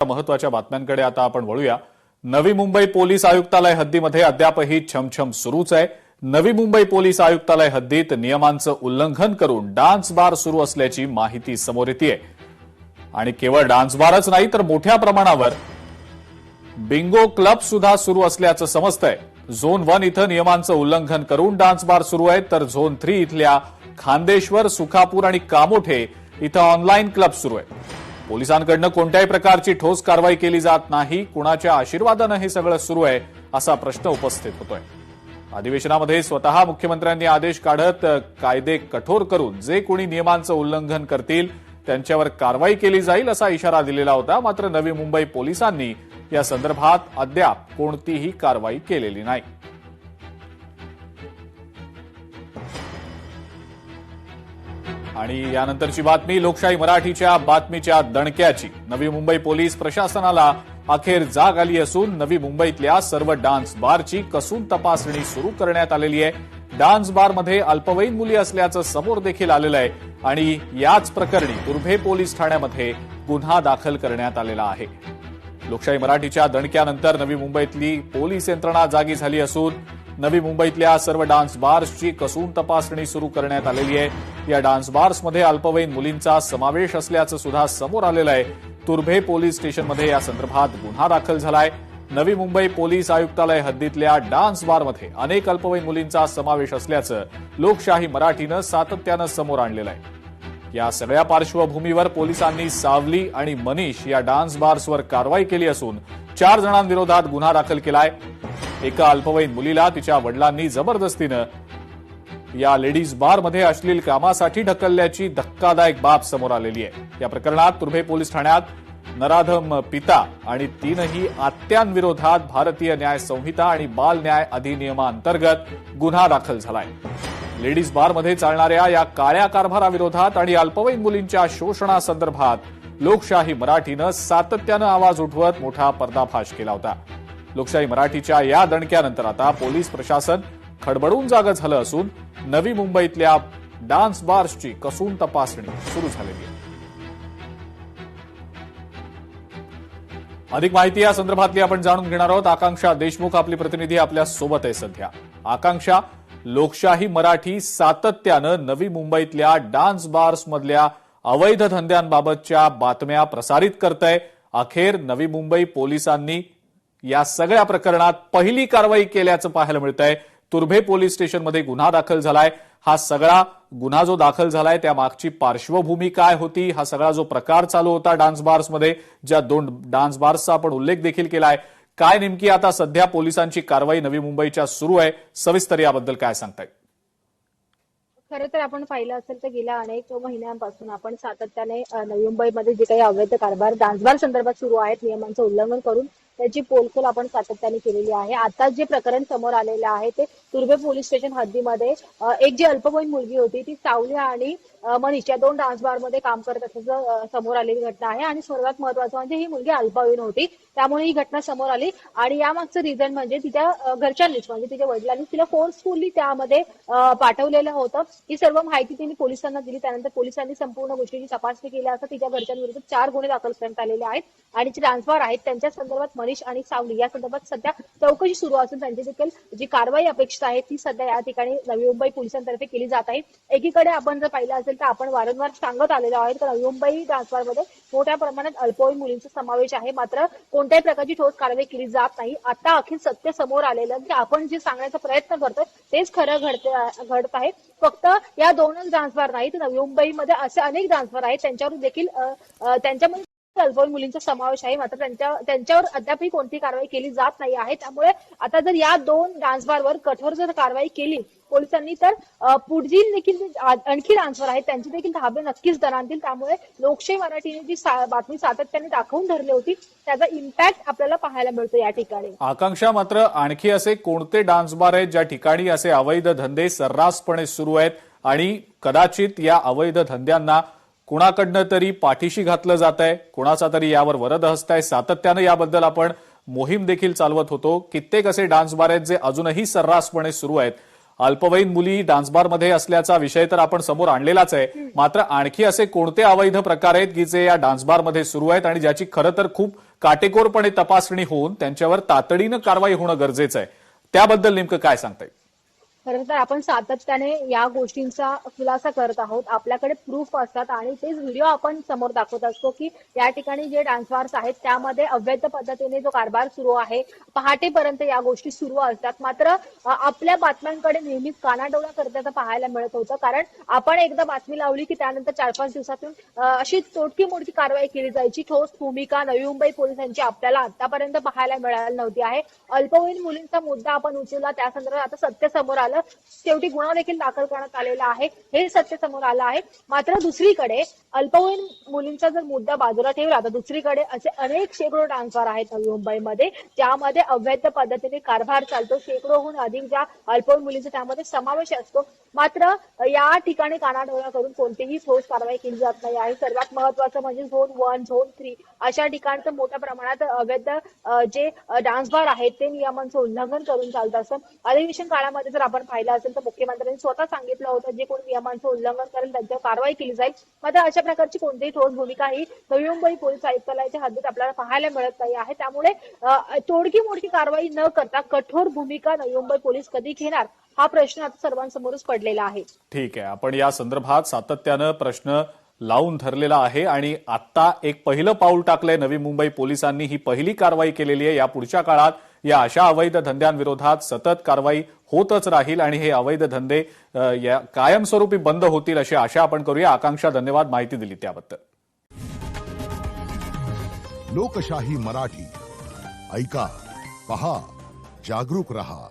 महत्वाच्या बातम्यांकडे आता आपण वळूया। नवी मुंबई पोलीस आयुक्तालय हद्दीमध्ये अद्यापही छमछम सुरूच आहे। नवी मुंबई पोलीस आयुक्तालय हद्दीत नियमांचं उल्लंघन करून डान्स बार सुरू असल्याची माहिती समोर येतेय। आणि केवळ डान्स बारच नाही तर मोठ्या प्रमाणावर बिंगो क्लब सुद्धा सुरू असल्याचं समजतंय। झोन 1 इथं नियमांचं उल्लंघन करून डान्स बार सुरू आहे, तर झोन 3 इथल्या खांदेश्वर, सुखापूर आणि कामोठे इथं ऑनलाईन क्लब सुरू आहे। पोलिसांकडून कोणत्याही प्रकारची ठोस कारवाई केली जात नाही, कुणाच्या आशीर्वादानं हे सगळं सुरू आहे असा प्रश्न उपस्थित होतोय। अधिवेशनामध्ये स्वतः मुख्यमंत्र्यांनी आदेश काढत कायदे कठोर करून जे कोणी नियमांचं उल्लंघन करतील त्यांच्यावर कारवाई केली जाईल असा इशारा दिलेला होता। मात्र नवी मुंबई पोलिसांनी या संदर्भात अद्याप कोणतीही कारवाई केलेली नाही। आणि यानंतरची बातमी लोकशाही मराठीच्या बातमीच्या दणक्याची। नवी मुंबई पोलीस प्रशासनाला अखेर जाग आली असून नवी मुंबईतल्या सर्व डान्स बारची कसून तपासणी सुरू करण्यात आलेली आहे। डान्स बारमध्ये अल्पवयीन मुली असल्याचं समोर देखील आलेलं आहे आणि याच प्रकरणी तुर्भे पोलीस ठाण्यामध्ये गुन्हा दाखल करण्यात आलेला आहे। लोकशाही मराठीच्या दणक्यानंतर नवी मुंबईतली पोलीस यंत्रणा जागी झाली असून नवी मुंबईतल्या सर्व डान्स बार्सची कसून तपासणी सुरू करण्यात आलेली आहे। या डान्स बार्समध्ये अल्पवयीन मुलींचा समावेश असल्याचं सुद्धा समोर आलेलं आहे। तुर्भे पोलीस स्टेशनमध्ये या संदर्भात गुन्हा दाखल झालाय। नवी मुंबई पोलीस आयुक्तालय हद्दीतल्या डान्स बारमध्ये अनेक अल्पवयीन मुलींचा समावेश असल्याचं लोकशाही मराठीनं सातत्यानं समोर आणलेलं आहे। या सगळ्या पार्श्वभूमीवर पोलिसांनी सावली आणि मनीष या डान्स बार्सवर कारवाई केली असून 4 जणांविरोधात गुन्हा दाखल केलाय। एका अल्पवयीन मुलीला तिच्या वडिलांनी जबरदस्तीनं या लेडीज बारमध्ये अश्लील कामासाठी ढकलल्याची धक्कादायक बाब समोर आलेली आहे। या प्रकरणात तुर्भे पोलीस ठाण्यात नराधम पिता आणि 3 आत्यांविरोधात भारतीय न्याय संहिता आणि बाल न्याय अधिनियमांतर्गत गुन्हा दाखल झालाय। लेडीज बारमध्ये चालणाऱ्या या काळ्या कारभाराविरोधात आणि अल्पवयीन मुलींच्या शोषणासंदर्भात लोकशाही मराठीनं सातत्यानं आवाज उठवत मोठा पर्दाफाश केला होता। लोकशाही मराठीच्या या दणक्यानंतर आता पोलीस प्रशासन खडबडून जागं झालं असून नवी मुंबईतल्या डान्स बार्सची कसून तपासणी सुरू झालेली आहे। अधिक माहिती या संदर्भातली आपण जाणून घेणार आहोत। आकांक्षा देशमुख आपली प्रतिनिधी आपल्या सोबत आहे सध्या। आकांक्षा, लोकशाही मराठी सातत्यानं नवी मुंबईतल्या डान्स बार्समधल्या अवैध धंद्यांबाबतच्या बातम्या प्रसारित करतंय। अखेर नवी मुंबई पोलिसांनी या सगळ्या प्रकरणात पहिली कारवाई केल्याचं पाहायला मिळतंय। तुर्भे पोलीस स्टेशनमध्ये गुन्हा दाखल झालाय। हा सगळा गुन्हा जो दाखल झालाय त्या मागची पार्श्वभूमी काय होती, हा सगळा जो प्रकार चालू होता डान्स बार्समध्ये, ज्या 2 डान्स बार्सचा आपण उल्लेख देखील केलाय, काय नेमकी आता सध्या पोलिसांची कारवाई नवी मुंबईच्या सुरू आहे, सविस्तर याबद्दल काय सांगताय? खरं तर आपण पाहिलं असेल तर गेल्या अनेक महिन्यांपासून आपण सातत्याने नवी मुंबईमध्ये जे काही अवैध कारभार डान्स बार संदर्भात सुरू आहेत नियमांचं उल्लंघन करून त्याची पोलखोल आपण सातत्याने केलेली आहे। आता जे प्रकरण समोर आलेलं आहे ते तुर्भे पोलीस स्टेशन हद्दीमध्ये एक जी अल्पवयीन मुलगी होती ती सावली आणि मनीष या 2 डान्स बारमध्ये काम करत असल्याचं समोर आलेली घटना आहे। आणि सर्वात महत्वाचं म्हणजे ही मुलगी अल्पवयीन होती, त्यामुळे ही घटना समोर आली। आणि यामागचं रिझन म्हणजे तिच्या घरच्यांनीच म्हणजे तिच्या वडिलांनी तिला फोर्सफुली त्यामध्ये पाठवलेलं होतं। ही सर्व माहिती तिने पोलिसांना दिली। त्यानंतर पोलिसांनी संपूर्ण गोष्टीची तपासणी केली असता तिच्या घरच्यांविरुद्ध 4 गुन्हे दाखल करण्यात आलेले आहेत। आणि जे डान्स बार आहेत त्यांच्या संदर्भात मनीष आणि सावली या संदर्भात सध्या चौकशी सुरू असून त्यांची देखील जी कारवाई अपेक्षित आहे ती सध्या या ठिकाणी नवी मुंबई पोलिसांतर्फे केली जात आहे। एकीकडे आपण जर पाहिलं असेल तर आपण वारंवार सांगत आलेलो आहोत की नवी मुंबई डान्स बारमध्ये मोठ्या प्रमाणात अल्पवयीन मुलींचा समावेश आहे, मात्र कोणत्याही प्रकारची ठोस कारवाई केली जात नाही। आता अखेर सत्य समोर आलेलं की आपण जे सांगण्याचा प्रयत्न करतोय तेच खरं घडत आहे। फक्त या 2च डान्स बार नाही तर नवी मुंबईमध्ये असे अनेक डान्स बार आहेत त्यांच्यावर देखील त्यांच्यामध्ये अल्पवयीन मुलींचा समावेश आहे, मात्र त्यांच्यावर अद्यापही कोणती कारवाई केली जात नाही आहे। त्यामुळे आता जर या 2 डान्स बारवर कठोर जर कारवाई केली पोलिसांनी तर पुढील देखील आणखी डान्सवर आहेत त्यांची देखील धाबे नक्कीच दणाणतील। त्यामुळे लोकशाही मराठीने जी बातमी सातत्याने दाखवून धरली होती त्याचा इम्पॅक्ट आपल्याला पाहायला मिळतो या ठिकाणी। आकांक्षा, मात्र आणखी असे कोणते डान्स बार आहेत ज्या ठिकाणी असे अवैध धंदे सर्रासपणे सुरू आहेत आणि कदाचित या अवैध धंद्यांना कुणाकडनं तरी पाठीशी घातलं जात आहे, कुणाचा तरी यावर वरद हस्त आहे? सातत्यानं याबद्दल आपण मोहीम देखील चालवत होतो। कित्येक असे डान्स बार आहेत जे अजूनही सर्रासपणे सुरू आहेत। अल्पवयीन मुली डान्स बारमध्ये असल्याचा विषय तर आपण समोर आणलेलाच आहे, मात्र आणखी असे कोणते अवैध प्रकार आहेत की जे या डान्स बारमध्ये सुरू आहेत आणि ज्याची खरं तर खूप काटेकोरपणे तपासणी होऊन त्यांच्यावर तातडीनं कारवाई होणं गरजेचं आहे. त्याबद्दल नेमकं काय सांगता येईल? खरं तर आपण सातत्याने या गोष्टींचा खुलासा करत आहोत. आपल्याकडे प्रूफ असतात आणि तेच व्हिडिओ आपण समोर दाखवत असतो की या ठिकाणी जे डान्स बार्स आहेत त्यामध्ये अवैध पद्धतीने जो कारभार सुरू आहे, पहाटेपर्यंत या गोष्टी सुरू असतात. मात्र आपल्या बातम्यांकडे नेहमीच कानाडोळा करताना पाहायला मिळत होतं. कारण आपण एकदा बातमी लावली की त्यानंतर 4-5 दिवसातून अशी तोडकी मोडकी कारवाई केली जायची. ठोस भूमिका नवी मुंबई पोलिसांची आपल्याला आतापर्यंत पाहायला मिळाली नव्हती आहे. अल्पवयीन मुलींचा मुद्दा आपण उचलला, त्या संदर्भात आता सत्य समोर आलं. शेवटी गुन्हा देखील दाखल करण्यात आलेला आहे, हे सत्य समोर आलं आहे. मात्र दुसरीकडे अल्पवयीन मुलींचा जर मुद्दा बाजूला ठेवला तर दुसरीकडे असे अनेक शेकडो डान्स बार आहेत नवी मुंबईमध्ये, ज्यामध्ये अवैध पद्धतीने कारभार चालतो. शेकडोहून अधिक ज्या अल्पवयीन मुलींचा त्यामध्ये समावेश असतो. मात्र या ठिकाणी कानाडोळा करून कोणतीही ठोस कारवाई केली जात नाही आहे. सर्वात महत्वाचं म्हणजे झोन 1, झोन 3 अशा ठिकाणचं मोठ्या प्रमाणात अवैध जे डान्स बार आहेत ते नियमांचं उल्लंघन करून चालत असतं. अधिवेशन काळामध्ये जर आपण पाहिलं असेल तर मुख्यमंत्र्यांनी स्वतः सांगितलं होतं जे कोणी नियमांचं उल्लंघन करेल त्यांच्यावर कारवाई केली जाईल. मात्र अशा प्रकारची कोणतीही ठोस भूमिका ही नवी मुंबई पोलीस आयुक्तालयाच्या हद्दीत आपल्याला पाहायला मिळत नाही आहे. त्यामुळे तोडकी मोडकी कारवाई न करता कठोर भूमिका नवी मुंबई पोलीस कधी घेणार हा प्रश्न आता सर्वांसमोरच पडलेला आहे. ठीक आहे, आपण या संदर्भात सातत्यानं प्रश्न लावून धरलेला आहे आणि आता एक पहिलं पाऊल टाकलंय नवी मुंबई पोलिसांनी. ही पहिली कारवाई केलेली आहे. या पुढच्या काळात या अशा अवैध धंद्यांविरोधात सतत कारवाई होतच राहील आणि हे अवैध धंदे या कायमस्वरूपी बंद होतील अशी आशा आपण करूया. आकांक्षा, धन्यवाद माहिती दिली त्याबद्दल. लोकशाही मराठी ऐका, पहा, जागरूक रहा.